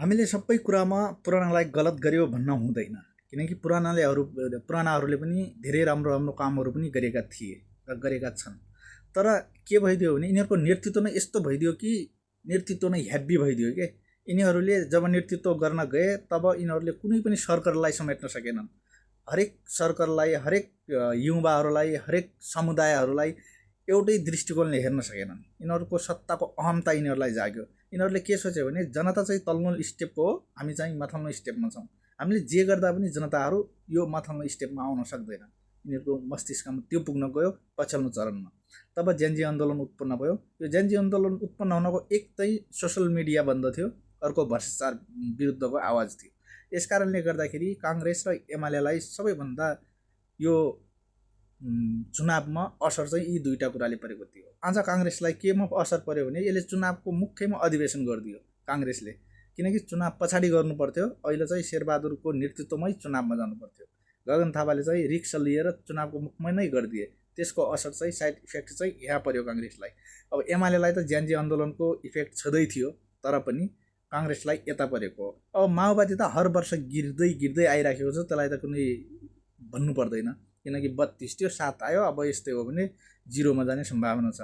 हामीले सबै कुरामा पुरानालाई गलत गर्यो भन्न हुँदैन, किनकि पुरानाहरूले पनि धेरै राम्रो राम्रो कामहरू पनि गरेका थिए र गरेका छन्। तर के भइदियो भने यिनीहरूको नेतृत्व नै यस्तो भइदियो कि नेतृत्व नै ह्याब्बी भइदियो के। यिनीहरूले जब नेतृत्व गर्न गए तब यिनीहरूले कुनै पनि सरकारलाई समेट्न सकेनन्। हरेक सरकारलाई, हरेक युवाहरूलाई, हरेक समुदायहरूलाई एउटै दृष्टिकोणले हेर्न सकेनन्। यिनीहरूको सत्ताको अहमता यिनीहरूलाई जाग्यो। यिनीहरूले के सोच्यो भने जनता चाहिँ तल्लो स्टेपको हो, हामी चाहिँ माथिल्लो स्टेपमा छौँ, हामीले जे गर्दा पनि जनताहरू यो माथिल्लो स्टेपमा आउन सक्दैन। यिनीहरूको मस्तिष्कमा त्यो पुग्न गयो पछिल्लो चरणमा। तब जेनजी आन्दोलन उत्पन्न भयो। यो जेनजी आन्दोलन उत्पन्न हुनको एक चाहिँ सोसल मिडिया बन्द थियो, अर्को भ्रष्टाचार विरुद्धको आवाज थियो। यस कारणले गर्दाखेरि काङ्ग्रेस र एमालेलाई सबैभन्दा यो चुनावमा असर चाहिँ यी दुईटा कुराले परेको थियो। आज काङ्ग्रेसलाई केमा असर पर्यो भने यसले चुनावको मुख्यमा अधिवेशन गरिदियो काङ्ग्रेसले, किनकि चुनाव पछाडि गर्नु पर्थ्यो। अहिले चाहिँ शेरबहादुरको नेतृत्वमै चुनावमा जानु पर्थ्यो। गगन थापाले चाहिँ रिक्स लिएर चुनावको मुखमा नै गरिदिए। त्यसको असर चाहिँ साइड इफेक्ट चाहिँ यहाँ पर्यो काङ्ग्रेसलाई। अब एमालेलाई त ज्यान्जी आन्दोलनको इफेक्ट छँदै थियो, तर पनि काङ्ग्रेसलाई यता परेको हो। अब माओवादी त हर वर्ष गिर्दै आइराखेको छ, त्यसलाई त कुनै भन्नु पर्दैन, किनकि 32 थियो, 7 आयो, अब यस्तै हो भने 0मा जाने सम्भावना छ।